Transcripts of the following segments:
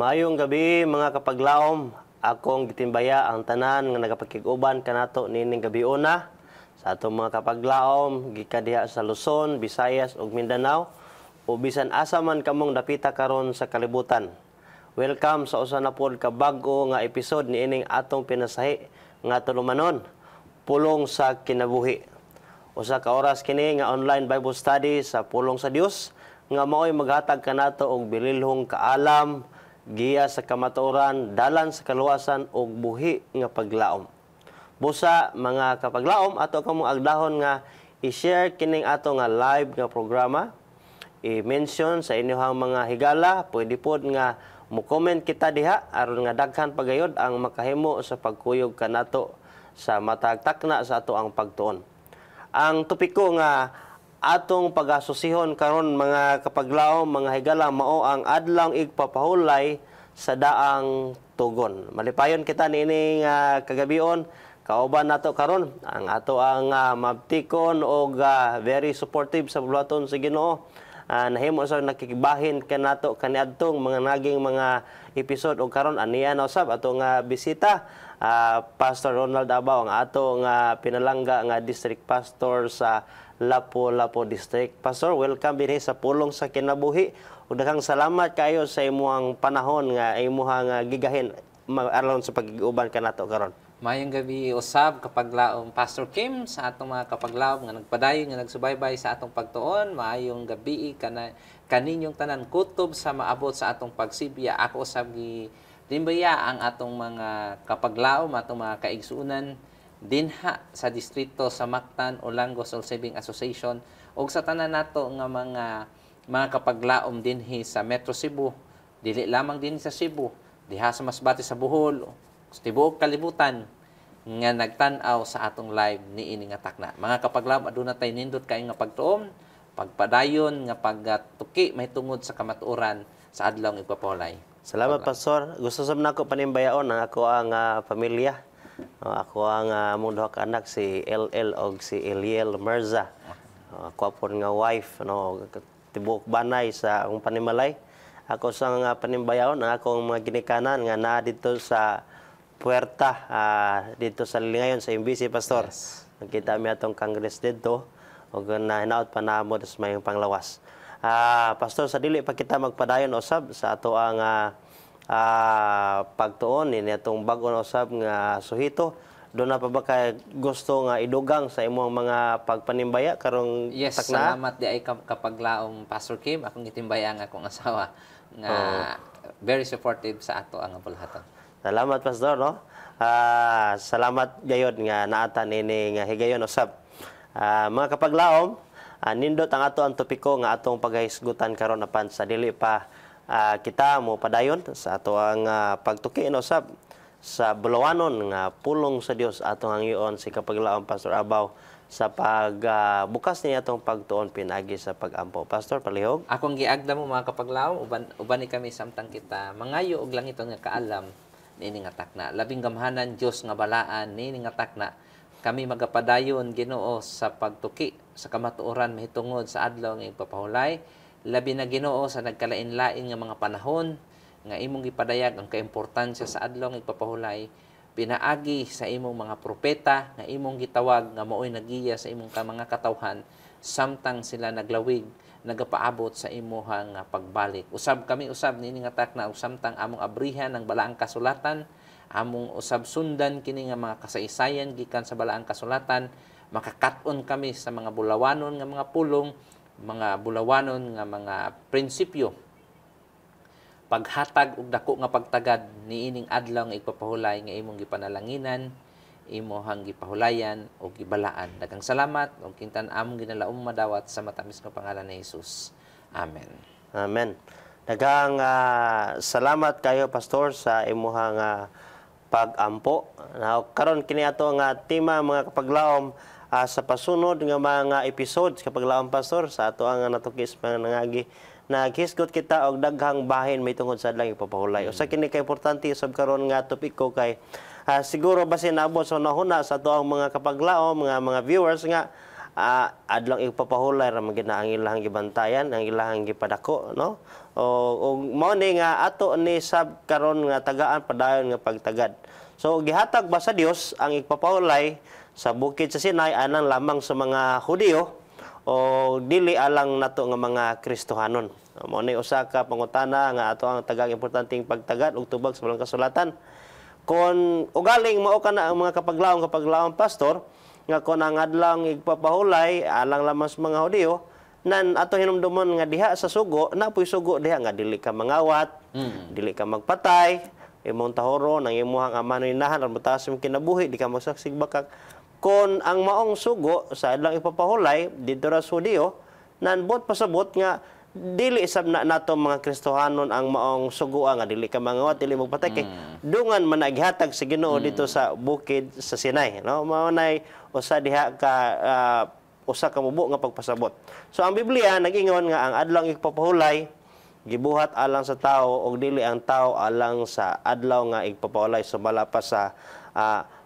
Maayong gabi mga kapaglaom, akong gitimbaya ang tanan nga nagapakig-uban kanato nining gabiuna sa atong mga kapaglaom gikan diha sa Luzon, Visayas ug Mindanao o bisan asa man kamong dapita karon sa kalibutan. Welcome sa usa na pod ka bag-o nga episode niining atong pinasahi nga tulumanon, Pulong sa Kinabuhi. Usa ka oras kini nga online Bible study sa Pulong sa Dios nga mao'y maghatag kanato og bililhong kaalam, giya sa kamatuoran, dalan sa kaluwasan ug buhi nga paglaom. Busa mga kapaglaom, ato kamong agdahon nga i-share kining ato nga live nga programa. I-mention sa inyong mga higala, pwede pod nga mo-comment kita diha aron nga daghan pagayod ang makahimo sa pagkuyog kanato sa matag takna sa ato ang pagtuon. Ang topiko nga atong pag-asusihon karon mga kapaglaom, mga higala, mao ang adlawng igpapahulay sa daang tugon. Malipayon kita niini nga kagabion, kauban nato karon ang ato ang mabtikon og very supportive sa bulaton sa Ginoo. Nahimo sa nakikibahin kanato kaniadtong mga naging mga episode og karon aniya na usab ato nga bisita, Pastor Ronald Abaw, ang ato nga pinalangga nga district pastor sa Lapu-Lapu District. Pastor, welcome dinhi sa Pulong sa Kinabuhi. Ug daghang salamat kayo sa imuhang panahon nga imuhang gigahin aron sa pag-uban kanato karon. Mayong gabi usab kapaglaom Pastor Kim sa atong mga kapaglaom nga nagpadayon nga nagsubaybay sa atong pagtuon. Maayong gabi kaninyong tanan kutob sa maabot sa atong pagsibya. Ako usab gidimbaya ang atong mga kapaglaom, atong mga kaigsuonan dinha sa distrito sa Mactan, Olango Soul Saving Association ug sa tanan nato nga mga kapaglaom dinhi sa Metro Cebu, dili lamang din sa Cebu, diha sa Masbate sa Bohol, sa tibuok kalibutan nga nagtan-aw sa atong live niini nga takna. Mga kapaglaom, aduna tay nindot kay nga pagtuom, pagpadayon nga pagtuki mahitungod sa kamatuoran sa adlaw nga igpapahulay. Salamat Pastor. Gusto sab nako panimbayaon ang ako ang pamilya. Ako ang among duha ka anak si LL og si Eliel Merza. Ako apon nga wife tibuok banay sa akong panimalay. Ako sa nga panimbayaon ang akong mga ginikanan nga naa dito sa puwerta dito sa Lingayon sa MBC Pastor. Yes. Nakita mi atong Congress dito ug hinaot pa namo sa mayong panglawas. Pastor, sa dili pa kita magpadayon usab sa ato ang pagtuon ini atong bag-o na usab nga suhito. Doon na pa ba kay gusto nga idugang sa imong mga pagpanimbaya karong Yes, takna? salamat di ay kapaglaom Pastor Kim, akong gitimbaya nga akong asawa nga very supportive sa ato ang bulahaton. Salamat Pastor, no? Salamat gayod nga naatan ini nga higayon usab. Mga kapaglaom, nindot ang ato ang topiko nga atong paghisgutan karon apan sa dili pa kita mo padayon sa ato ang pagtuki usab sa bulawanon nga Pulong sa Dios atong hangyoon si kapaglaom Pastor Abaw sa bukas niya atong pagtuon pinagi sa pagampo. Pastor, palihog. Akong giagda mo mga kapaglaom, uban ni kami samtang kita mangayo og langit nga kaalam niini nga takna. Labing gamhanan Dios nga balaan niini nga takna. Kami magapadayon Ginoo sa pagtuki sa kamatuoran mahitungod sa adlaw nga igpapahulay. Labi na Ginoo sa nagkalain-lain nga mga panahon nga imong gipadayag ang kaimportansya sa adlaw nga igpapahulay, pinaagi sa imong mga propeta nga imong gitawag nga maoy nagiya sa imong mga katawhan samtang sila naglawig nagapaabot sa imuhang pagbalik. Usab kami niini nga takna ug samtang among abrihan ang balaang kasulatan among usab sundan kini nga mga kasaysayan gikan sa balaang kasulatan, makakat-on kami sa mga bulawanon nga mga pulong, mga bulawanon nga mga prinsipyo. Paghatag og dako nga pagtagad niining adlaw nga ipapahulay nga imong gipanalanginan, imohang gipahulayan o gibalaan. Daghang salamat ug kintan among ginalaom madawat sa matamis nga pangalan ni Jesus. Amen. Amen. Daghang salamat kayo pastor sa imuhang pag-ampo. Now karon kini ato nga tema mga kapaglaom sa pasunod nga mga episodes kapaglaom pastor sa ato ang natukis mga nangagi naghisgot kita og daghang bahin may tungod sa adlang ipapahulay. Usa kini kay importante usab karon nga topiko kay siguro basin naabot sa nahuna sa ato ang mga kapaglaom mga viewers nga adlang ipapahulay ra magid na ang ilahang gibantayan, ang ilahang gipadako, no? O mao ni nga ato ni sab karon nga tagaan padayon nga pagtagad. So gihatag ba sa Dios ang ipapahulay sa bukid sa Sinai anang lamang sa mga Hudiyo o dili alang nato nga mga Kristohanon. Mao ni usa ka pangutana nga ato ang tagang importanteng pagtagad ug tubag sa Balang Kasulatan. Kon ugaling mao kana ang mga kapaglaom pastor nga kon ang adlang igpapahulay alang lamang sa mga Hudiyo nan ato hinumdumon nga diha sa sugo napoy sugo diha nga dili ka mangawat, dili ka magpatay, imong tahoro nang imong amanoy-nahan aron mataas imong kinabuhi, di ka magsaksig bakak. Kon ang maong sugo sa adlang ipapahulay dito ra sa Hudiyo nan bot pasabot nga dili sab na nato mga Kristohanon ang maong sugoa nga dili ka mangawat, dili magpatay kay dungan man naghatag sa Ginoo dito sa bukid sa Sinai, no? Mao nay usa diha ka usa ka mubo nga pagpasabot. So ang Biblia nag-ingon nga ang adlaw ipapahulay gibuhat alang sa tao og dili ang tao alang sa adlaw nga igpapahulay sumala pa sa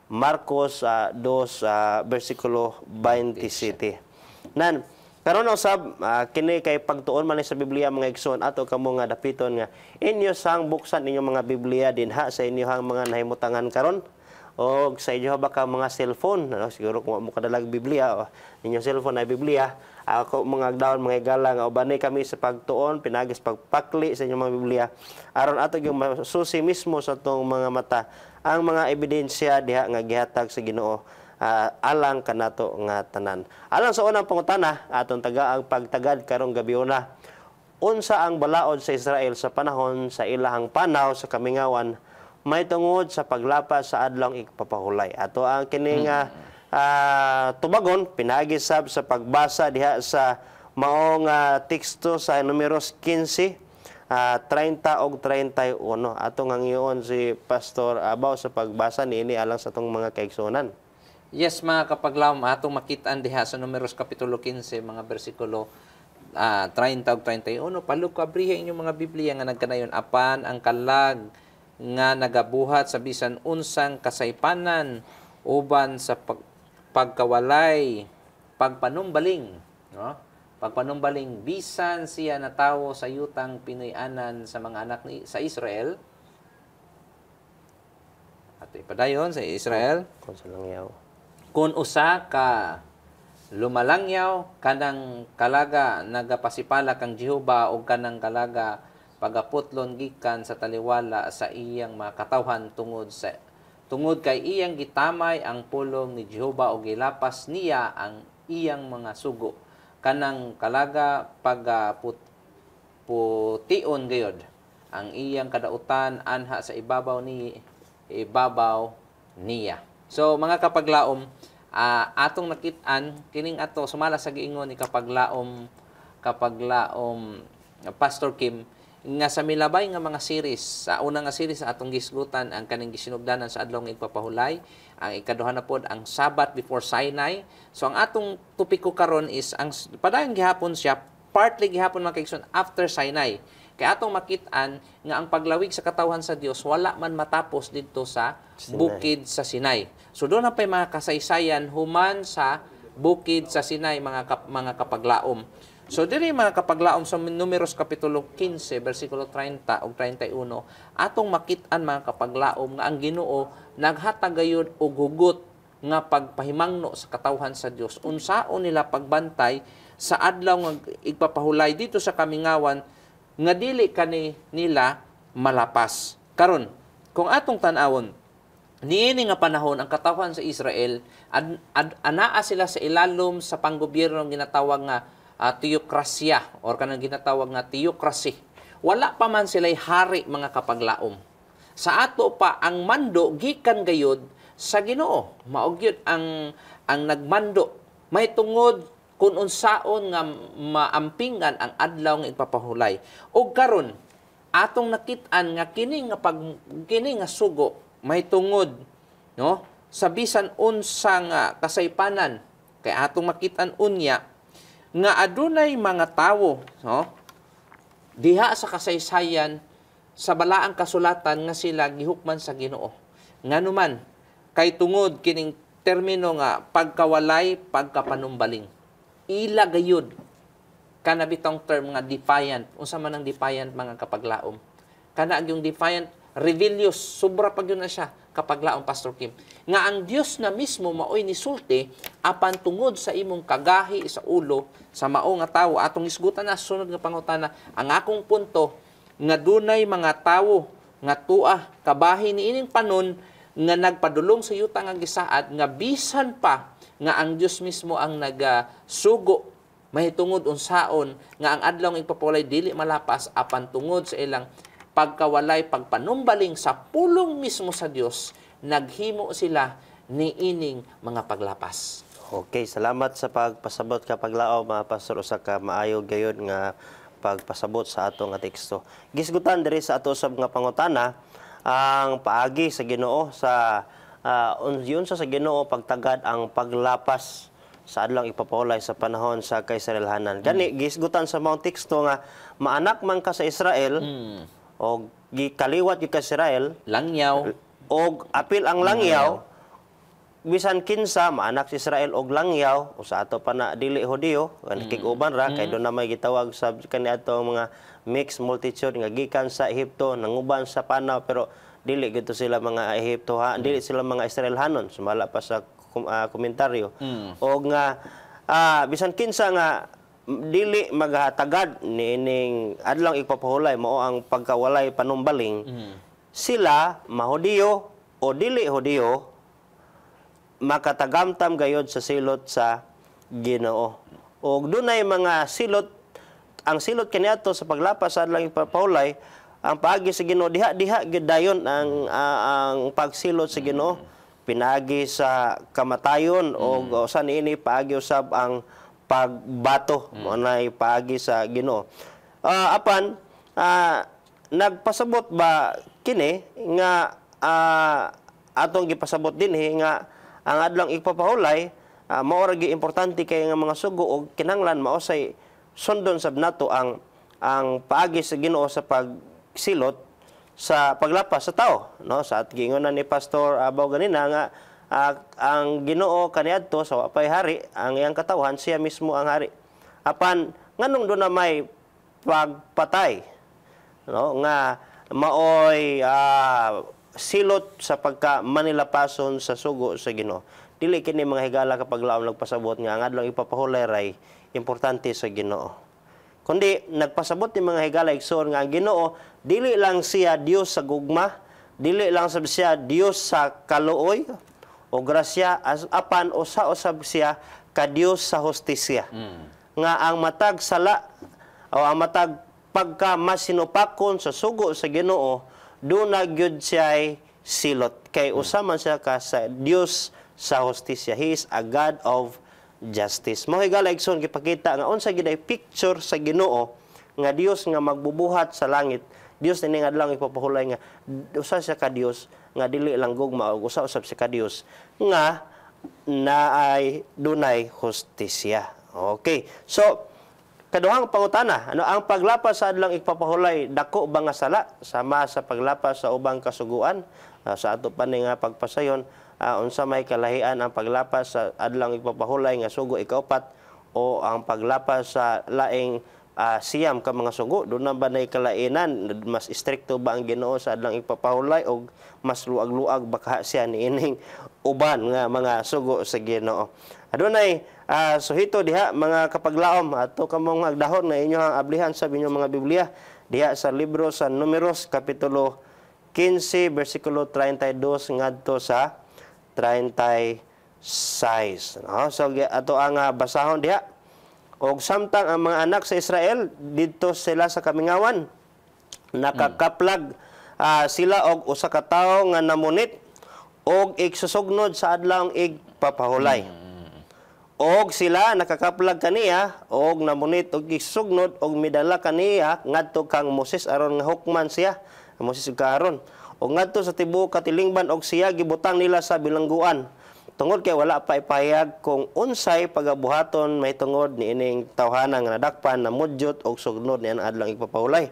Marcos 2 versikulo 27. Nan karon usab kini kay pagtuon man sa Biblia mga igsoon ato kamo nga dapiton nga inyo sang buksan ninyo mga Biblia dinha sa inyohang mga nahimutangan karon o sa inyo ba ka mga cellphone, no? Siguro kung mo kadalag Biblia, inyong cellphone ay Biblia, ako mga agdaon, mga igala, nga ubanay kami sa pagtuon, pinagis pagpakli sa inyong mga Biblia, aron ato yung masusi mismo sa itong mga mata, ang mga ebidensya diha nga gihatag sa Ginoo alang kanato nga tanan. Alang sa unang pangutana, atong tagaang pagtagad karong gabiuna, unsa ang balaod sa Israel sa panahon sa ilahang panaw sa kamingawan may tungod sa paglapas sa adlong ipapahulay. Ato ang kining tubagon pinagisab sa pagbasa diha sa maong teksto sa Numeros 15 30 og 31. Ato nga ngiyon si Pastor Abaw sa pagbasa niini alang sa tong mga kaigsunan. Yes, mga kapaglaom, atong makitaan diha sa Numeros kapitulo 15 mga bersikulo 30 og 31. Palukabriha inyong mga Biblia nga nagkanayon apan ang kalag nga nagabuhat sa bisan unsang kasaypanan uban sa pagkawalay, pagpanumbaling, no? Pagpanumbaling bisan siya natawo sa yutang pinuy-anan sa mga anak ni sa Israel. Ato ipadayon sa Israel. Kung usa ka lumalangyaw kanang kalaga nagapasipala kang Jehova o kanang kalaga pagaputlon gikan sa taliwala sa iyang mga katawhan tungod kay iyang gitamay ang pulong ni Jehova o gilapas niya ang iyang mga sugo kanang kalaga pagpution gayod ang iyang kadautan anha sa ibabaw niya. So mga kapaglaom, atong nakit-an kining ato sumala sa giingon ni kapaglaom Pastor Kim nga sa milabay nga mga series, sa una nga series sa atong gisgutan ang kaning gisinugdanan sa adlaw nga igpapahulay, ang ikaduha na pod ang Sabbath before Sinai. So ang atong topiko karon is ang padayon gihapon siya partly gihapon mga kaigsoon after Sinai. Kay atong makit-an nga ang paglawig sa katawhan sa Dios wala man matapos didto sa bukid sa Sinai. So doon na pay mga kasaysayan human sa bukid sa Sinai mga kapaglaom. So diri mga kapaglaom sa Numeros kapitulo 15 bersikulo 30 ug 31 atong makit-an mga kapaglaom nga ang Ginoo naghatag gayud og hugot nga pagpahimangno sa katawhan sa Dios. Unsaon nila pagbantay sa adlaw nga igpapahulay dito sa kamingawan nga dili kani nila malapas. Karon kung atong tan-awon niini nga panahon ang katawhan sa Israel anaa sila sa ilalom sa panggobyerno ng ginatawag nga theocracia or kanang ginatawag nga theocracy. Wala pa man sila'y hari mga kapaglaom. Sa ato pa ang mando gikan gayud sa Ginoo. Maog yun ang nagmando. May tungod kung unsaon nga maampingan ang adlaw nga ipapahulay. O karon atong nakit-an nga kini nga sugo may tungod no sa bisan unsa nga kasaypanan kay atong makit-an unya nga adunay mga tawo no diha sa kasaysayan sa balaang kasulatan nga sila gihukman sa Ginoo. Nganuman kay tungod kining termino nga pagkawalay, pagkapanumbaling. Ila gayud kana bitong term nga defiant. Unsa man ang defiant mga kapaglaom? Kana yung defiant rebellious, sobra pa yun na siya kapaglaom Pastor Kim. Nga ang Dios na mismo maoy nisulti apan tungod sa imong kagahi sa ulo sa mao nga tawo atong isgutan na sunod nga pangutana ang akong punto nga dunay mga tawo nga tua kabahi niining panon nga nagpadulong sa yuta nga gisaad nga bisan pa nga ang Dios mismo ang nagasugo mahitungod unsaon nga ang adlaw nga ipapulay dili malapas apan tungod sa ilang pagkawalay pagpanumbaling sa pulong mismo sa Dios naghimo sila niining mga paglapas. Okay, salamat sa pagpasabot kapaglaom mga pastor usa ka maayo gayud nga pagpasabot sa ato nga teksto. Gisgutan diri sa ato usab nga pangutana ang paagi sa Ginoo sa unsa sa Ginoo pagtagad ang paglapas sa adlaw ipapulay sa panahon sa kaisraelhanan. Gani gisgutan sa mga teksto nga maanak man ka sa Israel o gikaliwat yung ka Israel Langyaw o apil ang langyaw bisan kinsa maanak si Israel og langyaw o sa ato pa na dili Hudiyo kig-uban ra kay do na may gitawag sa kaniadto mga mixed multitude nga gikan sa Ehipto nanguban sa panaw pero dili gito sila mga Ehipto dili sila mga Israelhanon sumala pa sa komentaryo o nga bisan kinsa nga dili maghatagad niining adlaw ipapahulay mao ang pagkawalay panumbaling sila mahudiyo o dili Hudiyo makatagamtam gayod sa silot sa Ginoo og dunay mga silot ang silot kaniadto sa paglapas sa adlaw ipapahulay ang paagi sa Ginoo diha gid dayon ang pagsilot sa Ginoo pinagi sa kamatayon o sa niini paagi usab ang pagbato mo nay paagi sa Ginoo. Apan nagpasabot ba kini nga atong gipasabot dinhi nga ang adlaw ipapahulay mao ra gi importante kay nga mga sugo og kinahanglan mausay sundon sab nato ang paagi sa Ginoo sa pagsilot sa paglapas sa tao no sa gingonan ni Pastor Abaw ganina nga ang Ginoo kaniadto sa wapay hari ang iyang katawhan siya mismo ang hari apan nganong do na may pagpatay no nga maoy silot sa pagka manilapason sa sugo sa Ginoo dili kini mga higala kapag laom nagpasabot nga ang adlaw ipapahulay ray importante sa Ginoo kundi nagpasabot ni mga higala igsoon nga ang Ginoo dili lang siya Dios sa gugma dili lang sab siya Dios sa kaluoy o grasya as apan usa-usab siya ka Dios sa hustisya nga ang matag sala o ang matag pagka masinupakon sa sugo sa Ginoo do na gyud siya silot kay usa man siya ka sa Dios sa hustisya. He is a God of justice. Mo higala igsoon gipakita nga unsa gid ay picture sa Ginoo nga Dios nga magbubuhat sa langit. Dios ini nga adlaw ipapahulay nga usa siya ka Dios nga dili lang gugma og usa-usab siya ka Dios nga naay dunay hustisya. Okay. So kaduhang pangutana, ano ang paglapas sa adlaw ipapahulay dako ba nga sala sama sa paglapas sa ubang kasuguan? Sa ato pa ni nga pagpasayon, unsa may kalahian ang paglapas sa adlaw ipapahulay nga sugo ikaupat o ang paglapas sa laing siyam ka mga sugo? Doon na ba na kalainan? Mas istrikto ba ang Ginoo sa adlaw ipapahulay o mas luag-luag baka siya niining uban nga mga sugo sa Ginoo? Adunay suhito diha mga kapaglaom ato kamong agdahon na inyong ablihan sa inyong mga Biblia diha sa libro sa Numeros kapitulo 15 bersikulo 32 ngadto sa 36. No? So ato ang basahon diha. Og samtang ang mga anak sa Israel didto sila sa kamingawan, nakakaplag sila og usa ka tawo nga namunit og igsusugnod sa adlawng igpapahulay. Og sila nakakaplag kaniya og namunit og igsusugnod og midala kaniya ngadto kang Moses aron nga hukman siya, Moses ug Aaron. Og ngadto sa tibuok katilingban og siya gibutang nila sa bilangguan. Tungod kay wala pa ipahayag kung unsay pagabuhaton may tungod niining tawhana nga nadakpan na mudyot og sugnod niyan adlang igpapahulay.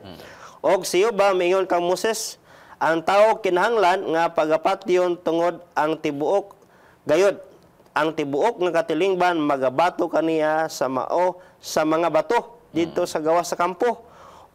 Og siyo ba mingon kang Moses, ang tawo kinahanglan nga pagapatyon tungod ang tibuok gayod. Ang tibuok nga katilingban magabato kaniya sa mao sa mga bato didto sa gawas sa kampo.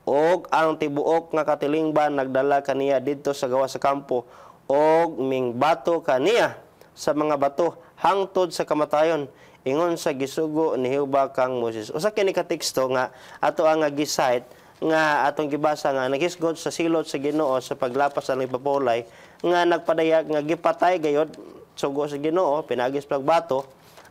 Og ang tibuok nga katilingban nagdala kaniya didto sa gawas sa kampo og mingbato kaniya sa mga bato hangtod sa kamatayon, ingon sa gisugo ni Jehova kang Moses. Usa kini ka teksto nga ato ang gisite nga atong gibasa nga nagisgod sa silot sa Ginoo sa paglapas sa nagpapulay nga nagpadayag nga gipatay gayod sugo sa Ginoo pinagis pagbato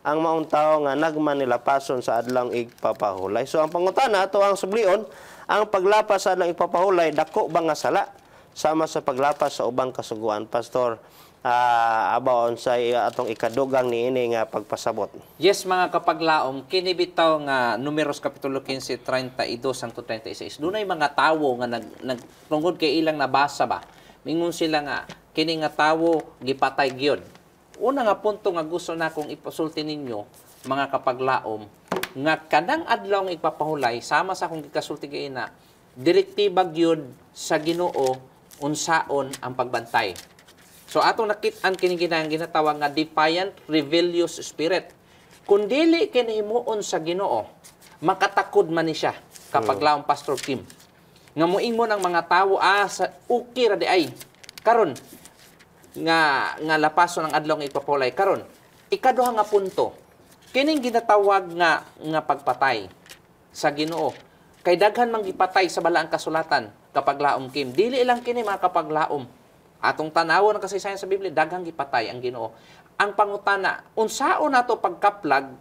ang maong tawo nga nagman nila pason sa adlang igpapahulay. So ang pangutana ato ang sublion, ang paglapas sa adlang igpapahulay dako ba nga sala sama sa paglapas sa ubang kasuguan? Pastor abaon sa atong ikadugang niini nga pagpasabot. Yes, mga kapaglaom, kini bitaw nga Numeros Kapitulo 15, 32 hangtod 36. Dunay mga tawo nga nagtungod kay ilang nabasa ba. Mingon sila nga kini nga tawo gipatay gyud. Una nga punto nga gusto na kong ipasulti ninyo, mga kapaglaom, nga kanang adlaw nga ipapahulay sama sa akong gikasulti kay ina, direktiba gyud sa Ginoo unsaon ang pagbantay. So atong nakit-an kini ginatawag nga defiant rebellious spirit. Kung dili kini himuon sa Ginoo, makatakod man ni siya kapag laong Pastor Kim. Nga moingon ang mga tawo sa okay ra di ay. Karon nga lapason ang adlaw nga ipapulay karon. Ikaduha nga punto. Kining ginatawag nga pagpatay sa Ginoo. Kay daghan mang gipatay sa balaang kasulatan kapag laom Kim. Dili lang kini mga kapaglaom. Atong tanawon ang kasaysayan sa Biblia, daghang gipatay ang Ginoo. Ang pangutana, unsaon nato pagkaplag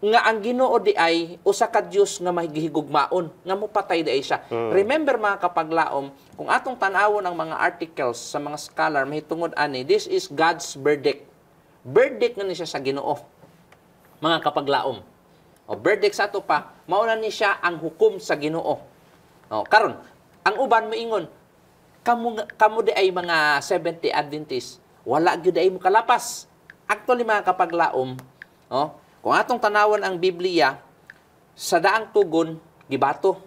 nga ang Ginoo di ay usa ka Dios nga mahigugmaon, nga mopatay di ay siya. Remember mga kapaglaom, kung atong tanawon ang mga articles sa mga scholar mahitungod ani, this is God's verdict. Verdict na ni siya sa Ginoo. Mga kapaglaom. O verdict sa ato pa, mauna ni siya ang hukom sa Ginoo. O karon, ang uban moingon, kamu di ay mga 70 Adventist, wala gyud ay mo kalapas. Actually mga kapaglaom, kung atong tanawon ang Biblia, sa daang tugon gibato.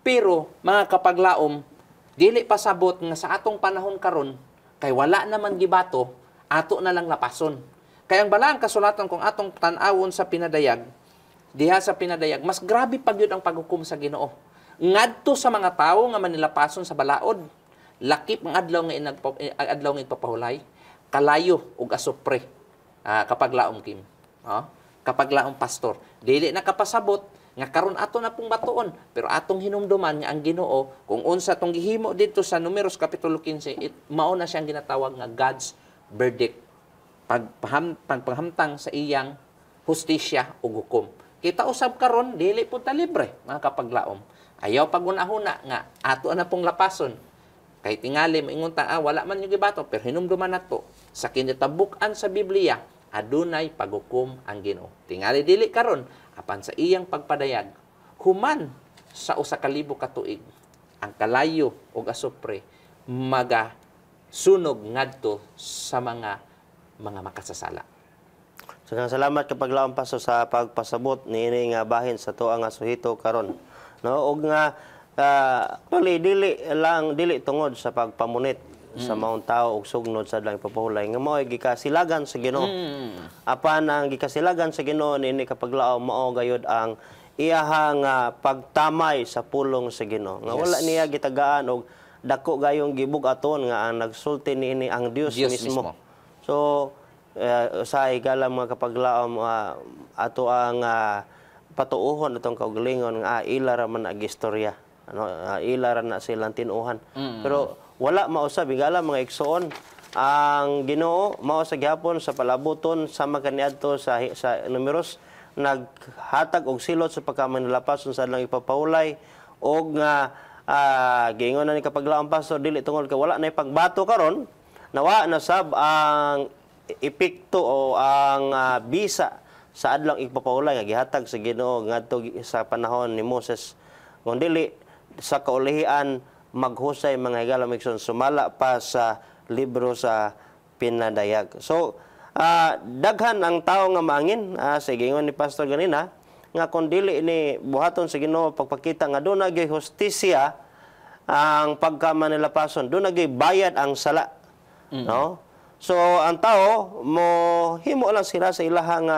Pero mga kapaglaom, dili pasabot nga sa atong panahon karon kay wala naman gibato, ato na lang lapason. Kay ang balaang kasulatan kung atong tan-awon sa pinadayag, diha sa pinadayag, mas grabe pa gyud ang paghukom sa Ginoo. Ngadto sa mga tawo nga manilapason sa balaod, lakip ang adlaw nga ipapahulay, kalayo ug asupre kapag laom Kim. Kapag laom pastor, dili na kapasabot nga karon ato na pong batuon, pero atong hinumduman nga ang Ginoo kung unsa tong gihimo dito sa Numeros Kapitulo 15, mao na siyang ginatawag nga God's verdict. Pagpahamtang sa iyang hustisya ug hukom. Kita usab karon dili pud ta libre mga kapaglaom. Ayaw pagunahuna nga ato na pong lapason. Kay tingali maingon ta wala man yung gibato pero hinumduman nato sa kinatabuk-an sa Biblia adunay paghukom ang Ginoo. Tingali dili karon apan sa iyang pagpadayag human sa usa ka libo ka tuig ang kalayo ug asupre maga sunog ngadto sa mga makasasala. So salamat kapaglaom Pastor sa pagpasabot niini nga bahin sa tuang nga suhito karon. No, og nga dili tungod sa pagpamunit sa maong tao og sugnod sa adlang papahulay nga mao gikasilagan sa Ginoo. Apan ang gikasilagan sa Ginoo niini kapaglaom mao gayud ang iyahang pagtamay sa pulong sa Ginoo. Nga wala niya gitagaan og dako gayong gibug-aton nga ang nagsulti niini ang Dios mismo. So sa higala mga kapaglaom ato ang patuuhon atong kaugalingon nga ila ra man ag istorya, ila ra na silang tinuhan. Pero wala mausab higala mga igsoon ang Ginoo mao sa gihapon sa palabuton sama kaniadto sa numeros naghatag og silot sa pagkamanalapason sa lang ipapahulay og nga giingon na ni kapaglaong pastor dili tungod kay wala na pagbato karon nawa na sab ang epekto o ang bisa sa adlang ipapahulay nga gihatag sa Ginoo ngadto sa panahon ni Moses kun dili sa kaulihian maghusay mga higala mga sumala pa sa libro sa pinadayag. So daghan ang tao nga maangin sa gingon ni pastor ganina nga kun dili ni buhaton sa Ginoo pagpakita nga do na gyud hustisya ang pagkamanilapason, do na gyud bayad ang sala. No? So ang tao mo himo lang sila sa ilaha nga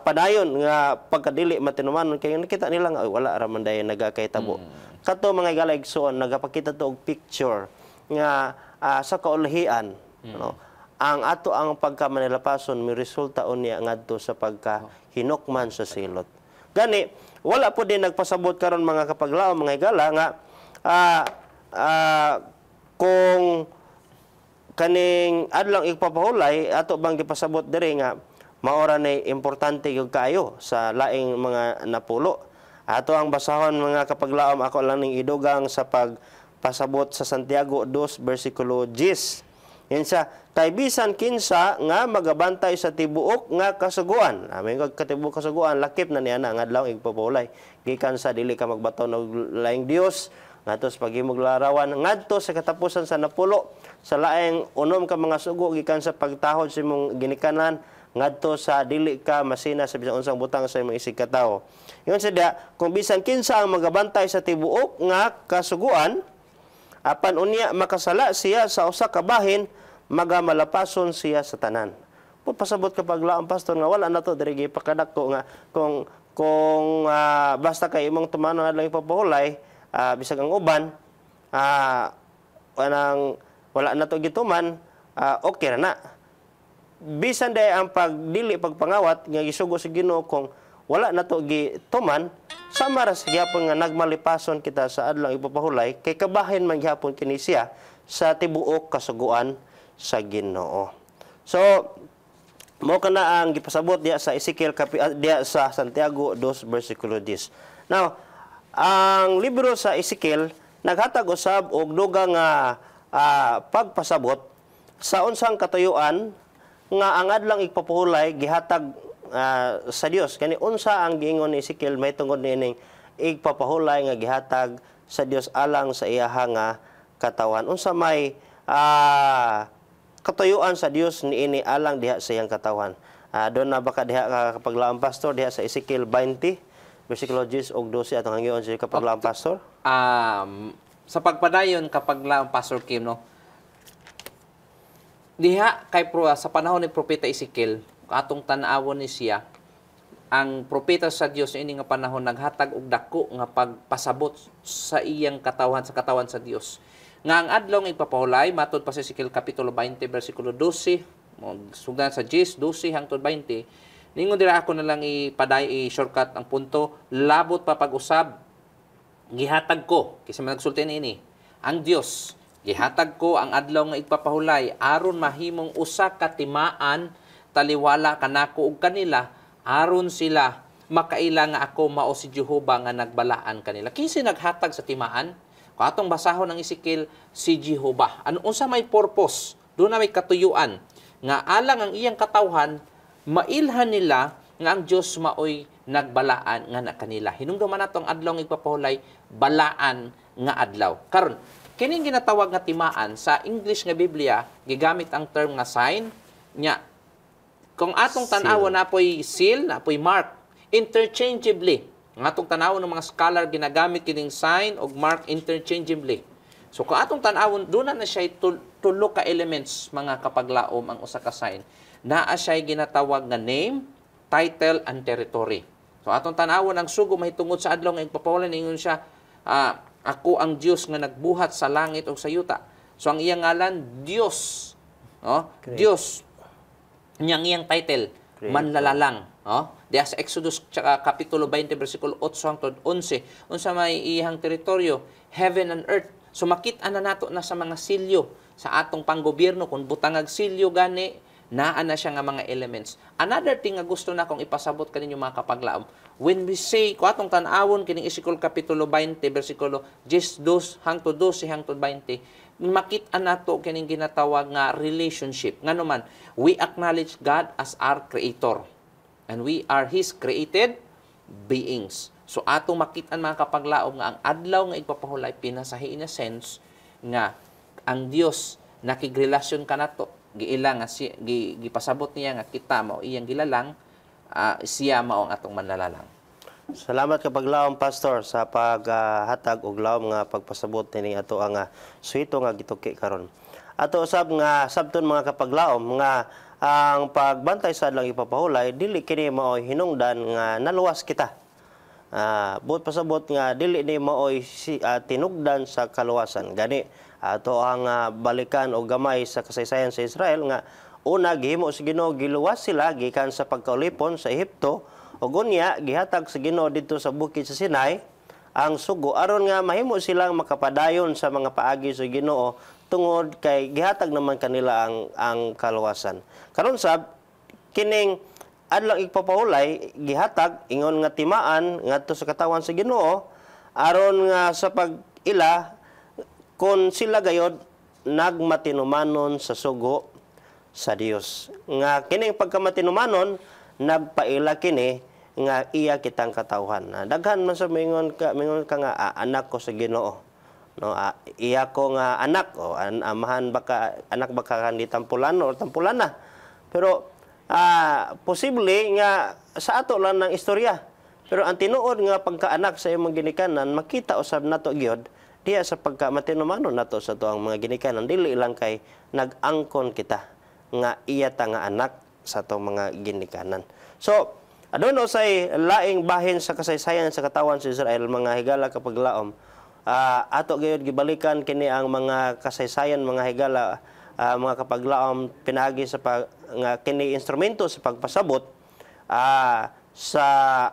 padayon nga pagkadili matinumanon kay nakita nila nga wala ra man dayon nagakahitabo. Kato mga galigsoon nagapakita to og picture nga sa kaulihian no ang ato ang pagkamanilapason mi resulta unya ngadto sa pagkahinukman sa silot. Gani wala po din nagpasabot karon mga kapaglaom mga higala nga kung kaning adlang igpapahulay ato bang gipasabot diri nga maora na importante gyud kayo sa laing mga napulo. Ato ang basahon mga kapaglaom ako lang ning idugang sa pagpasabot sa Santiago 2 bersikulo 10. Yan siya, kay bisan kinsa nga magabantay sa tibuok nga kasuguan. May katibuok kasuguan lakip na niya na nga adlaw igpapahulay. Gikan sa dili ka magbaton og laing Dios ngadto sa paghimog larawan ngadto sa katapusan sa napulo sa laing unom ka mga sugo gikan sa pagtahod sa imong ginikanan ngadto sa dili ka masina sa bisan unsang butang sa imong isig ka tawo. Ingon sada kung bisan kinsa ang magabantay sa tibuok nga kasuguan apan unya makasala siya sa usa ka bahin magamalapason siya sa tanan. Pasabot kapag laang pastor nga wala na to diri gipakadako nga kung basta kay imong tumano lang ipapahulay bisag ang uban wala na to gituman okay ra na. Bisan day ang pagdili pagpangawat nga gisugo sa Ginoo kung wala na to gituman sama ra sa gyapon nga nagmalipason kita sa adlang ipapahulay kay kabahin man gyapon kini siya sa tibuok kasuguan sa Ginoo. So mo kana ang gipasabot diya sa Ezekiel diya sa Santiago 2 bersikulo 10. Now ang libro sa Ezekiel naghatag usab og dugang pagpasabot sa unsang katuyuan nga ang adlang igpapahulay gihatag sa Dios. Kani unsa ang giingon ni Ezekiel may tungod niining igpapahulay nga gihatag sa Dios alang sa iyaha nga katawan. Unsa may katuyuan sa Dios niini alang diha sa iyang katawan. Doon na baka diha kapaglaang pastor diha sa Ezekiel 20 bersikulo 10 og 12 atong hangyon sa kapaglaang pastor. Sa pagpadayon kapaglaang Pastor Kim no. Diha kay sa panahon ni propeta Ezekiel atong tan-awon ni siya ang propeta sa Dios ini nga panahon naghatag og dako nga pagpasabot sa iyang katawan sa katawan sa Dios. Nga ang adlaw nga ipapahulay matud pa sa Ezekiel kapitulo 20 bersikulo 12 sugan sa 10 12 hangtod 20 ningon dira ako na lang i-shortcut ang punto labot pa pag-usab gihatag ko kasi nagsulti ini ang Dios gihatag ko ang adlaw nga ipapahulay aron mahimong usa ka timaan taliwala kanako ug kanila aron sila makaila nga ako mao si Jehovah nga nagbalaan kanila. Kinsa naghatag sa timaan? Kung atong basahon ng Ezekiel si Jehovah. Ano unsa may purpose? Doon na may katuyuan nga alang ang iyang katawhan mailhan nila nga ang Dios maoy nagbalaan nga na kanila. Hinungdan man natong adlaw nga ipapahulay balaan nga adlaw. Karon kining ginatawag nga timaan sa English nga Biblia gigamit ang term nga sign nya. Kung atong tan-awon na po'y seal, na po'y mark, interchangeably. Ang atong tan-awon ng mga scholar, ginagamit kining sign o mark interchangeably. So, kung atong tan-awon, doon na siya tulo ka elements, mga kapaglaom, ang usa ka sign. Naa siya ginatawag nga name, title, and territory. So, atong tan-awon, ang sugo mahitungod sa adlaw nga ipapawala, ningon siya, ako ang Diyos nga nagbuhat sa langit o sa yuta. So, ang iyang ngalan, Diyos. Oh? Diyos. Iyang title, manlalalang. Diya sa Exodus kapitulo 20 bersikulo 8 hangtod 11 unsa may iyang teritoryo, heaven and earth. So makita na nato na sa mga silyo sa atong panggobyerno kung butangag silyo gani naa na siya nga mga elements. Another thing nga gusto na kong ipasabot kaninyo mga kapaglaom, when we say ko atong tan-awon kining Ezekiel kapitulo 20 bersikulo 10 hangtod 12 hangtod 20, makita nato kining ginatawag nga relationship. Ngano man, we acknowledge God as our creator and we are his created beings. So atong makita mga kapaglaom nga ang adlaw nga igpapahulay pinasahi in a sense nga ang Dios nakigrelasyon kanato, giilang nga gipasabot niya nga kita mao iyang gilalang, siya mao ang atong manlalalang. Salamat kapaglaom pastor sa paghatag og laom nga pagpasabot ni ato ang suito nga gituki karon. Ato usab nga sabton mga kapaglaom nga ang pagbantay sa adlang ipapahulay dili kini mao hinungdan nga naluwas kita. Buot pasabot nga dili ni maoy tinugdan sa kaluwasan. Gani ato ang balikan o gamay sa kasaysayan sa Israel nga una gihimo sa Ginoo giluwas sila gikan sa pagkaulipon sa Ehipto ug unya gihatag sa Ginoo didto sa bukid sa Sinai ang sugo aron nga mahimo silang makapadayon sa mga paagi sa Ginoo tungod kay gihatag naman kanila ang kaluwasan. Karon sab kining adlang igpapahulay gihatag ingon nga timaan ngadto sa katawan sa Ginoo aron nga sa pag-ila kon sila gayod nagmatinumanon sa sugo sa Dios. Nga kining pagkamatinumanon nagpaila kini nga iya kitang katawhan. Daghan man sa mingon ka nga anak ko sa Ginoo. No, iya ko nga anak o amahan baka anak baka kandi tampulan o tampulana. Pero posible nga sa ato lang ng istorya. Pero ang tinuod nga pagkaanak sa imong ginikanan makita usab nato gyud diya sa pagkamatinumanon nato sa tuang mga ginikanan dili lang kay nag-angkon kita nga iya ta nga anak sa atong mga ginikanan. So adun usay laing bahin sa kasaysayan sa katawan sa Israel mga higala kapaglaom. Ato gayud gibalikan kini ang mga kasaysayan mga higala mga kapaglaom pinaagi sa nga kini instrumento sa pagpasabot sa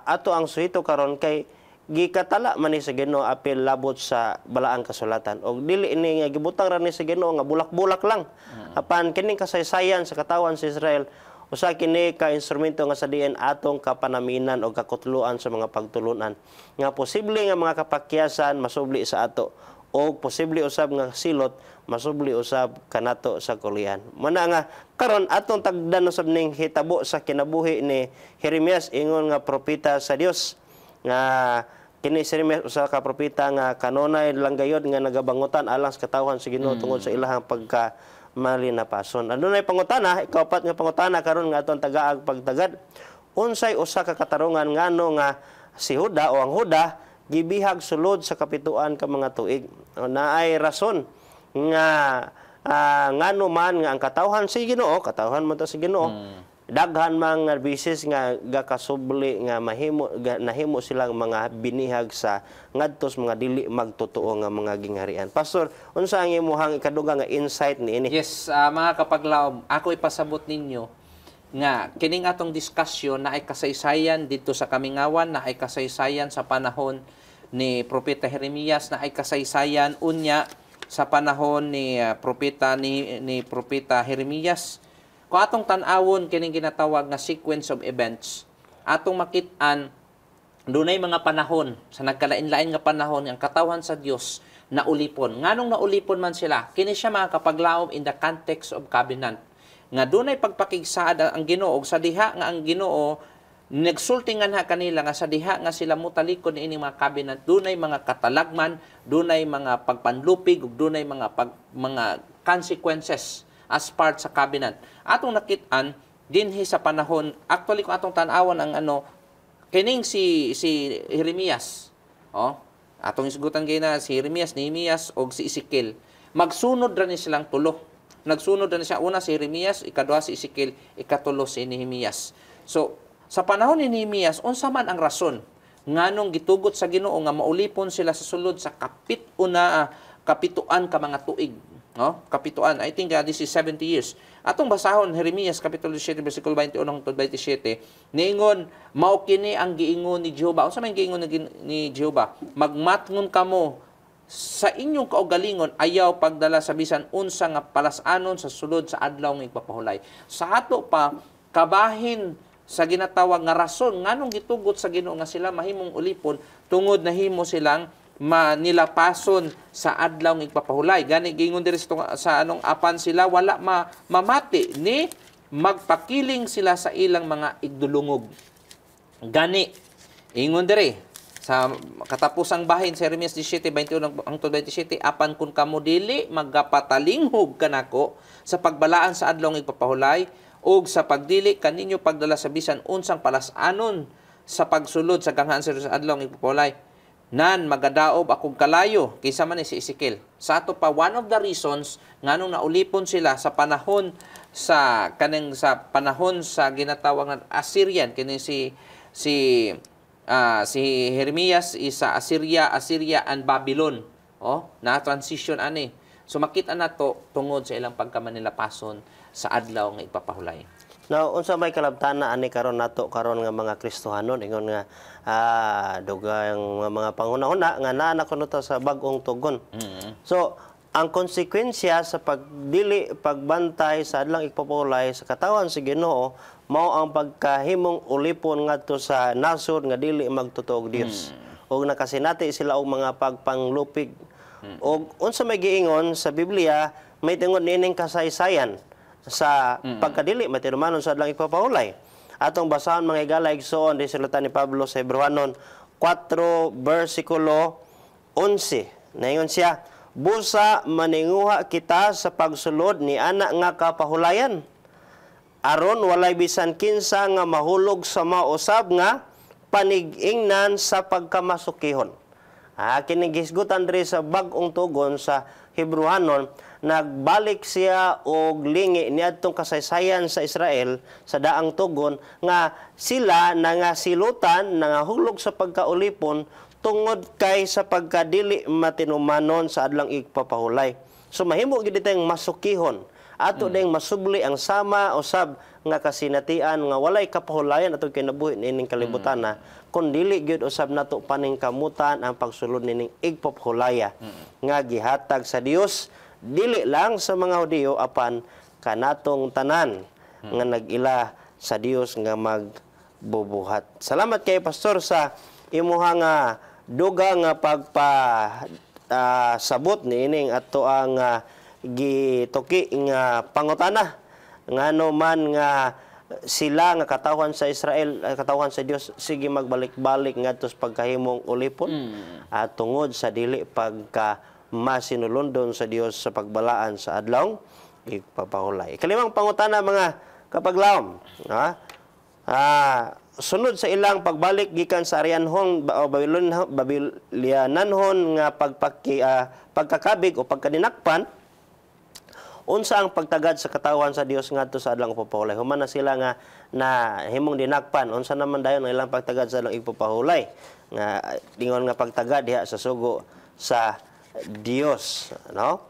ato ang suhito karon kay gikatala man ni sa Ginoo apil labot sa balaang kasulatan og dili ini nga gibutang ra ni sa Ginoo nga bulak-bulak lang apan kining kasaysayan sa katawan sa Israel usa kini ka instrumento nga sa diin atong kapanaminan o kakutuluan sa mga pagtulunan nga posible nga mga kapakyasan masubli sa ato o posible usab nga silot masubli usab kanato sa kulian. Mana nga karon atong tagdan usab ning hitabo sa kinabuhi ni Jeremias ingon nga propeta sa Dios nga kini si Jeremias usa ka propeta nga kanunay lang gayod nga nagabangutan alang sa katawhan sa Ginoo tungod sa ilahang pagka malinapason. Adunay pangutana, ikaapat nga pangutana karon nga atong tagaag pagtagad. Unsay usa ka katarungan ngano nga si Huda o ang Huda gibihag sulod sa kapituan ka mga tuig. Naay rason nga ngano man nga ang katawhan sa Ginoo, katawhan mo ta sa Ginoo. Daghan mga bisis nga gakasubli nga nahimo silang mga binihag sa ngadtos mga dili magtotoo nga mga gingharian. Pastor, unsa ang imong ikadugang nga insight niini? Yes, mga kapaglaom, ako ipasabot ninyo nga kining atong diskusyon na ay kasaysayan dito sa Kamingawan, na ay kasaysayan sa panahon ni propeta Jeremias, na ay kasaysayan unya sa panahon ni propeta Jeremias. Kung atong tan-awon kining ginatawag nga sequence of events, atong makit-an dunay mga panahon sa nagkalain-lain nga panahon ang katawhan sa Dios na ulipon. Nganong naulipon man sila? Kini siya mga kapaglaom in the context of covenant. Nga dunay pagpakigsaad ang Ginoo og sa diha nga ang Ginoo nagsultingan ha kanila nga sa diha nga sila mutalikod ini mga covenant, dunay mga katalagman, dunay mga pagpanlupig ug dunay mga consequences as part sa covenant. Atong nakit-an dinhi sa panahon, actually kung atong tan-awon ang kining si Jeremias. Atong isgutan kay na si Jeremias, Nehemias og si Ezekiel. Magsunod ra ni silang tulo. Nagsunod ra ni siya una si Jeremias, ikaduha si Ezekiel, ikatulo si Nehemias. So sa panahon ni Nehemias, unsa man ang rason nganong gitugot sa Ginoo nga maulipon sila sa sulod sa kapituan ka mga tuig. Kapituan, I think this is 70 years. Atong basahon Jeremias kapitulo 7 bersikulo 21 hangtod 27, niingon mao kini ang giingon ni Jehova. Unsa man giingon ni Jehova? Magmatngon kamo sa inyong kaugalingon ayaw pagdala sa bisan unsa nga palasanon sa sulod sa adlaw nga igpapahulay. Sa ato pa kabahin sa ginatawag nga rason nganong gitugot sa Ginoo nga sila mahimong ulipon tungod na himo silang manilapason sa adlaw ng igpapahulay. Gani gingon diri sa anong apan sila wala mamati ni magpakiling sila sa ilang mga igdulungog. Gani ingon diri sa katapusang bahin sa Jeremias 17:21 hangtod 27, apan kun kamo dili magapatalinghog kanako sa pagbalaan sa adlaw ng igpapahulay ug sa pagdili kaninyo pagdala sa bisan unsang palasanon sa pagsulod sa ganghan sa adlaw ng igpapahulay, nan magadaob akong kalayo kaysa man ni si Ezekiel. Sa ato pa one of the reasons nganong naulipon sila sa panahon sa ginatawag nga Assyrian kini si Jeremias isa Assyria and Babylon. Na transition ani. So makita nato tungod sa ilang pagkamanilapason sa adlaw nga igpapahulay. Now, unsa may kalabtana ani karon nato karon nga mga Kristohanon ingon nga dugang mga panghuna-huna nga naa na kuno sa bag-ong tugon. So, ang konsekwensya sa pagbantay sa adlaw igpapahulay sa katawan sa Ginoo mao ang pagkahimong ulipon ngadto sa nasod nga dili magtotoo og Dios. Og nakasinati sila og mga pagpanglupig. Og unsa may giingon sa Biblia may tungod nining kasaysayan sa pagkadili matinumanon sa adlaw igpapahulay. Atong basahon mga higala igsoon di sulatan ni Pablo sa Hebrewanon 4 versikulo 11. Naingon siya, busa maninguha kita sa pagsulod ni ana nga kapahulayan. Aron walay bisan kinsa nga mahulog sa mausab nga panig-ingnan sa pagkamasukihon. Kini gisgutan diri sa bag-ong tugon sa Hebrewanon, nagbalik siya og lingi niadtong kasaysayan sa Israel sa daang tugon nga sila nangasilutan nangahulog sa pagkaulipon tungod kay sa pagkadili matinumanon sa adlang igpapahulay. So mahimo gid tayong masukihon ato ding masubli ang sama usab nga kasinatian nga walay kapahulayan atong kinabuhi nining kalibutan na kun dili gyud usab nato paningkamutan ang pagsulod nining igpapahulaya nga gihatag sa Dios dili lang sa mga Hudiyo apan kanatong tanan nga nag-ila sa Dios nga magbubuhat. Salamat kay Pastor sa imuha nga duga nga sabot niining ato ang gituki nga pangutana ngano man nga sila nga katawan sa Israel katawan sa Dios sige magbalik-balik ngadto sa pagkahimong ulipon tungod sa dili pagka masinulundon sa Dios sa pagbalaan sa adlaw igpapahulay. Ikalimang pangutana mga kapaglaom, sunod sa ilang pagbalik gikan sa Aryanhon o Babilonanhon nga pagkakabig o pagkadinakpan, unsa ang pagtagad sa katawan sa Dios ngadto sa adlaw igpapahulay? Human na sila nga na himong dinakpan, unsa naman dayon ang ilang pagtagad sa adlaw igpapahulay? Nga dingon nga pagtagad diha sa sugo sa Dios, no?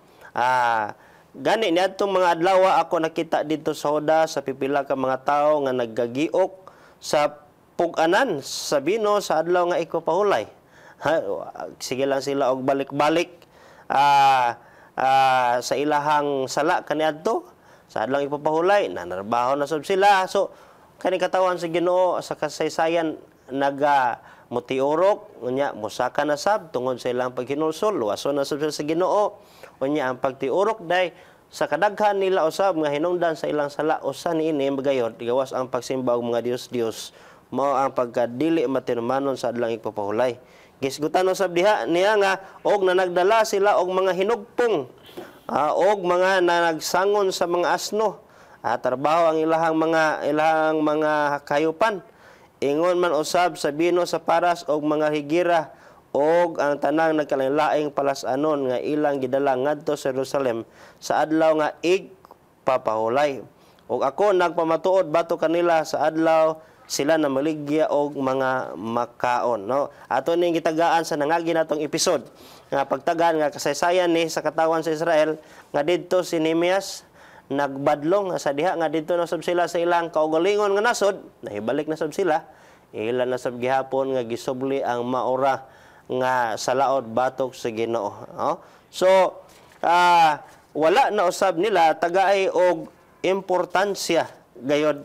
Gani niadtong mga adlaw ako nakita dito sa Hoda sa pipila ka mga tawo nga naggagiok sa pug-anan sa bino sa adlaw nga igpapahulay. Sige lang sila og balik-balik sa ilahang sala kaniadto sa adlaw igpapahulay nanarbaho na sab sila. So kani katawan sa Ginoo sa kasaysayan mutiorok unya musaka na sab tungod sa ilang paghinulsol luwason na sab sa Ginoo unya ang pagtiorok day sa kadaghan nila usab nga hinungdan sa ilang sala usa niini magayon gawas ang pagsimba og mga Dios mao ang pagkadili matinumanon sa adlaw igpapahulay. Gisgutan usab diha niya nga og nanagdala sila og mga hinugpong og mga nagsangon sa mga asno trabaho ang ilahang mga kayupan. Ingon man usab sa bino sa paras og mga higira og ang tanang nagkalain-laing palasanon nga ilang gidala ngadto sa Jerusalem sa adlaw nga igpapahulay. Og ako nagpamatuod bato kanila sa adlaw sila na maligya og mga makaon, no? Ato ning gitagaan sa nangagi natong episode nga pagtagan nga kasaysayan ni sa katawan sa Israel nga didto si Nehemias nagbadlong sa diha nga didto na sab sila sa ilang kaugalingon nga nasod, nahibalik na sab sila. Ilan na sab gihapon nga gisubli ang maora nga sa laod batok sa Ginoo. So wala na usab nila tagaay og importansya gayod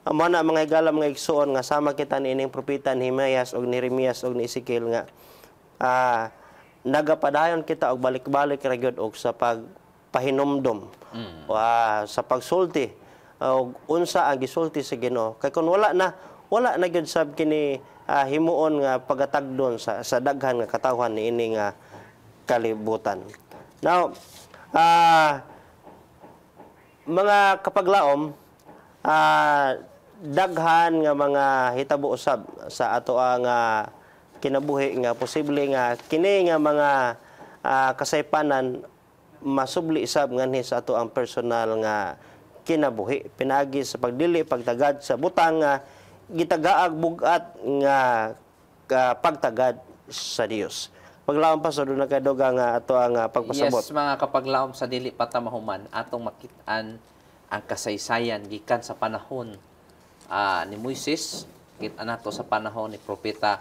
amo na mga higala mga igsoon nga sama kita niining propeta ni Himayas og ni Jeremias og ni Ezekiel nga nagapadayon kita og balik-balik ra gyud og sa pagpahinumdom sa pagsulti og unsa ang gisulti sa Ginoo kay kun wala na gyud sab kini himuon nga pagatagdon sa daghan nga katawhan niini nga kalibutan. Now mga kapaglaom daghan nga mga hitabo usab sa ato ang kinabuhi nga posible nga kini nga mga kasaypanan masubli isab nganhi sa ato ang personal nga kinabuhi pinagi sa pagdili pagtagad sa butang nga gitagaag bugat nga pagtagad sa Dios. Paglaom pa sa doon na kaduga nga ato ang pagpasabot. Yes, mga kapaglaom sa dili patamahuman, atong makit-an ang kasaysayan gikan sa panahon ni Moises, kita nato sa panahon ni Propeta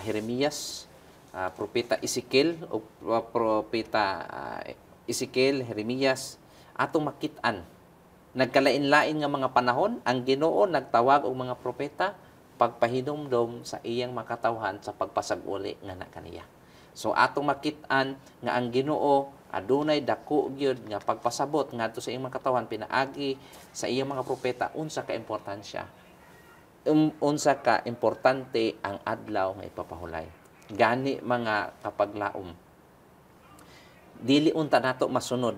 Jeremias, Propeta Ezekiel, o Propeta Ezekiel, Jeremias, atong makit-an. Nagkalain-lain nga mga panahon, ang Ginoo nagtawag og mga propeta pagpahinumdom sa iyang makatawhan sa pagpasag-uli nga na kaniya. So atong makit-an nga ang Ginoo adunay dako gyud nga pagpasabot ngadto sa iyang makatawhan pinaagi sa iyang mga propeta unsa ka importansya. Unsa ka importante ang adlaw nga ipapahulay. Gani mga kapaglaom. Dili unta nato masunod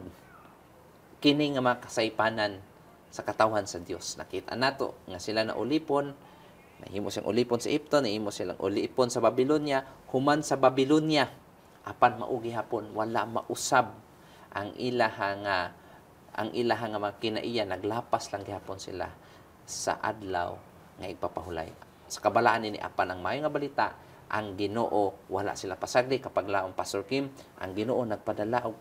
kini nga mga kasaypanan sa katawhan sa Dios. Nakita nato nga sila na ulipon. Nahimo siyang ulipon sa Egypto, nahimo silang ulipon sa Babylonia, human sa Babylonia. Apan maugi hapon wala mausab ang ilaha nga mga kinaiya naglapas lang gihapon sila sa adlaw nga ipapahulay. Sa kabalaan ni apan ang mayo nga balita, ang Ginoo wala sila pasagdi kapag laong Pastor Kim, ang Ginoo nagpadala og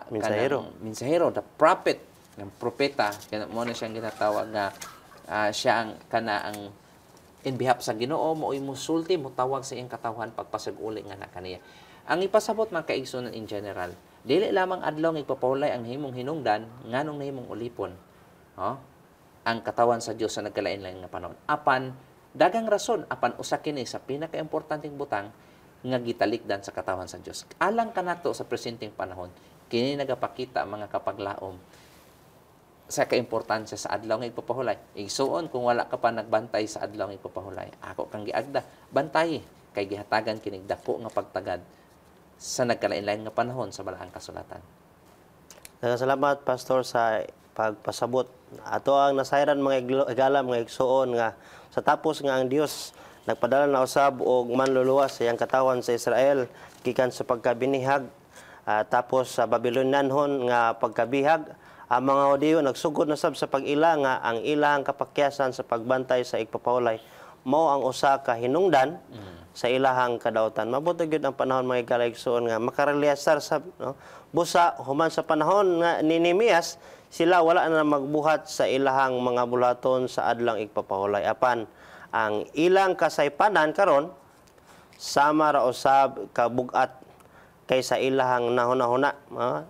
mensahero, the prophet, ng propeta, kana mo na siyang ginatawag nga siya ang in behalf sa Ginoo mo'y musulti mo tawag sa iyang katawhan pagpasag-uli nga na kaniya. Ang ipasabot man kaigsunan in general, dili lamang adlaw nga ipapahulay ang himong hinungdan nganong nahimong ulipon. Ang katawan sa Dios sa nagkalain-lain nga panahon. Apan dagang rason apan usa kini sa pinakaimportanteng butang nga gitalikdan sa katawan sa Dios. Alang kanato sa presenteng panahon, kini nagapakita mga kapaglaom sa kaimportansya sa adlaw nga ipapahulay. Igsuon kung wala ka pa nagbantay sa adlaw nga ipapahulay. Ako kang giagda, bantay kay gihatagan kining dako nga pagtagad sa nagkalain-lain nga panahon sa balaang kasulatan. Salamat Pastor sa pagpasabot. Ato ang nasayran mga higala mga igsuon nga sa tapos nga ang Dios nagpadala na usab og manluluwas sa iyang katawan sa Israel gikan sa pagkabinihag tapos sa Babylonianhon nga pagkabihag. Ang mga Hudiyo nagsugod na sab sa pag-ila nga ang ilang kapakyasan sa pagbantay sa igpapahulay mao ang usa ka hinungdan sa ilahang kadawtan. Mabuti gyud ang panahon mga igalaigsoon nga makarelyasar sa busa human sa panahon nga ni Nehemias sila wala na magbuhat sa ilahang mga bulaton sa adlang igpapahulay. Apan ang ilang kasaypanan karon sama ra usab kabugat kaysa ilahang nahuna-huna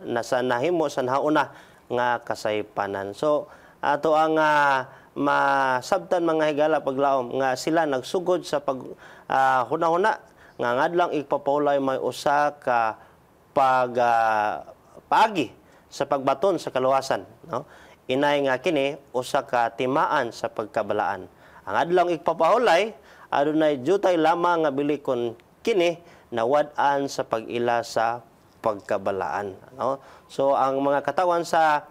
nasa nahimo sa nauna nga kasaypanan. So ato ang masabtan mga higala paglaom nga sila nagsugod sa pag huna-huna nga ngadlang ipapahulay may usa ka paagi sa pagbaton sa kaluwasan, inay nga kini usa ka timaan sa pagkabalaan. Ang adlang ipapahulay adunay jutay lamang nga bilikon kini nawad-an sa pag-ila sa pagkabalaan. So ang mga katawan sa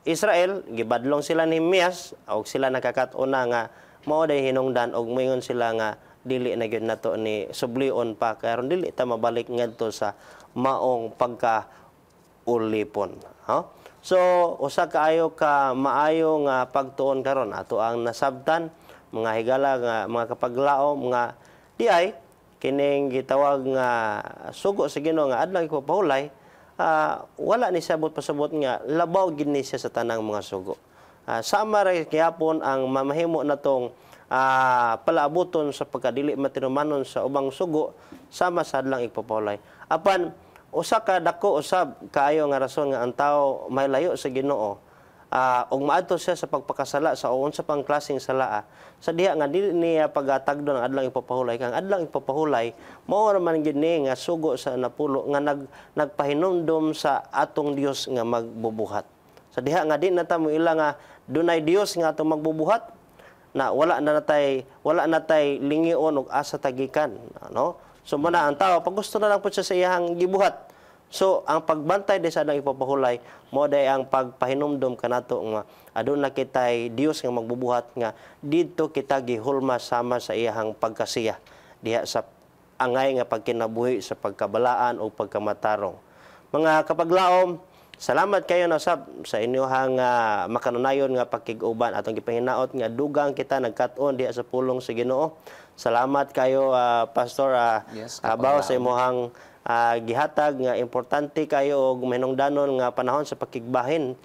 Israel gibadlong sila ni Nehemias og sila nakakatuna nga mao day hinungdan og moingon sila nga dili na gyud nato ni sublion pa karon dili ta mabalik ngadto sa maong pagkaulipon. So usa kaayo ka maayo nga pagtuon karon ato ang nasabtan mga higala nga mga kapaglaom nga diay kining gitawag nga sugo sa Ginoo nga adlaw ipapahulay wala ni sabot pasabot nga labaw gid ni siya sa tanang mga sugo. Sama ra gyapon ang mamahimo natong palaabuton sa pagkadili matinumanon sa ubang sugo sama sa adlang ipapahulay. Apan usa ka dako usab kaayo nga rason nga ang tawo may layo sa Ginoo. Og maadto siya sa pagpakasala sa unsa pang klaseng sala sa diha nga dili niya pagatagdon ang adlang ipapahulay kang adlang ipapahulay mao man gini nga sugo sa napulo nga nagpahinumdom sa atong Dios nga magbubuhat. Sa diha nga di na ta mo ila nga dunay Dios nga atong magbubuhat na wala natay lingion og asa tagikan, no? So muna ang tao pag gusto na lang pud siya sa iyang gibuhat. So ang pagbantay di sa adlang ipapahulay mo day ang pagpahinumdom kanato nga aduna kitay Dios nga magbubuhat nga didto kita gihulma sama sa iyang pagkasiya diha sa angay nga pagkinabuhi sa pagkabalaan o pagkamatarong. Mga kapaglaom, salamat kayo na sa inyohang makanunayon nga pakig-uban atong gipanginaot nga dugang kita nagkat-on diha sa pulong sa Ginoo. Salamat kayo Pastor Bao sa imong gihatag nga importante kayo og mahinungdanon nga panahon sa pakigbahin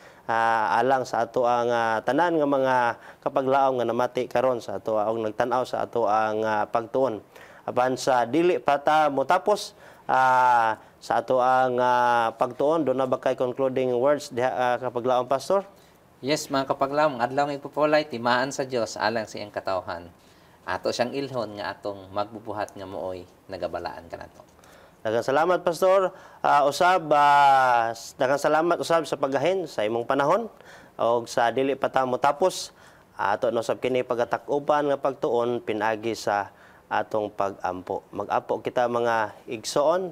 alang sa ato ang tanan nga mga kapaglaom nga namati karon sa ato og nagtan-aw sa ato ang pagtuon. Apan sa dili pa ta motapos sa ato ang pagtuon, doon na ba kay concluding words diha kapaglaom Pastor? Yes, mga kapaglaom, adlaw nga ipapahulay timaan sa Dios alang sa iyang katawhan. Ato siyang ilhon nga atong magbubuhat nga mooy nagabalaan kanato. Daghang salamat Pastor. Daghang salamat usab sa paggahin sa imong panahon og sa dili pa ta motapos ato no sab kini pagatak-uban nga pagtuon pinagi sa atong pag-ampo. Mag-apo kita mga igsoon.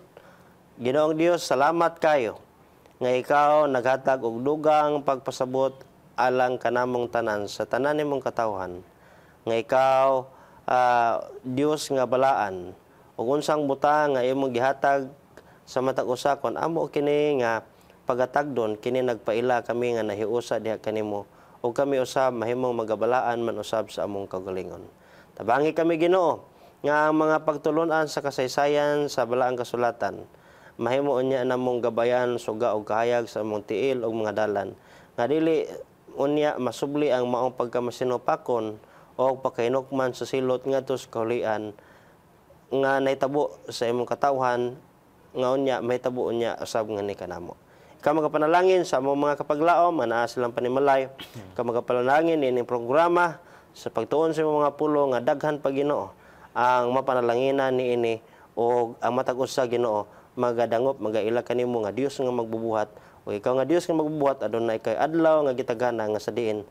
Ginoong Dios, salamat kayo nga ikaw naghatag og dugang pagpasabot alang kanamong tanan sa tanan nimong katawhan. Nga ikaw Dios nga balaan ug unsang butang nga imong gihatag sa matag usa kon amo kini nga pagatagdon kini nagpaila kami nga nahiusa diha kanimo ug kami usab mahimong magabalaan man usab sa among kagalingon. Tabangi kami Ginoo nga ang mga pagtulon-an sa kasaysayan sa balaang kasulatan mahimo unya namong gabayan suga og kahayag sa among tiil ug mga dalan nga dili unya masubli ang maong pagkamasinupakon o pagkahinukman sa silot ngadto sa kahulian nga nahitabo sa imong katawhan nga unya mahitabo unya usab nga ni kanamo. Ikaw magapanalangin sa among mga kapaglaom nga naa silang panimalay. Ikaw magapanalangin ining programa sa pagtuon sa imong mga pulo nga daghan pa Ginoo ang mapanalanginan niini o ang matag usa Ginoo magadangop magaila kanimo nga Dios nga magbubuhat o ikaw nga Dios nga magbubuhat adunay kay adlaw nga gitagana nga sa diin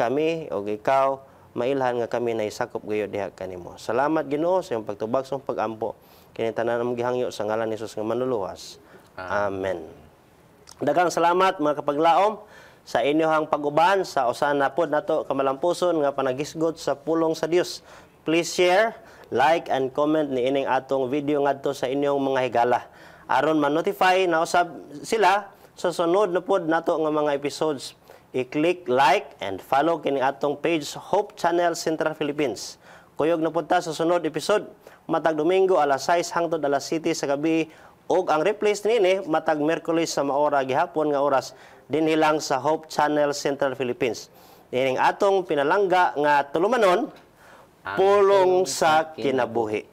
kami o ikaw mailhan nga kami na isakop gayud diha kanimo. Salamat Ginoo sa imong pagtubag sa pag-ampo kini tanan among gihangyo sa ngalan ni Hesus nga manluluwas. Amen. Daghang salamat mga kapaglaom sa inyohang pag-uban sa usa na pod nato kamalampuson nga panagisgot sa pulong sa Dios. Please share, like and comment ni ining atong video ngadto sa inyong mga higala aron ma-notify na usab sila sa sunod na pod nato nga mga episodes. I-click like and follow kini atong page Hope Channel Central Philippines. Kuyog na punta sa sunod episode matag Domingo alas 6 hangtod alas 7 sa gabi ug ang replace nini matag Miyerkules sa maora gihapon nga oras dinhi lang sa Hope Channel Central Philippines. Ining atong pinalangga nga tulumanon pulong sa kinabuhi.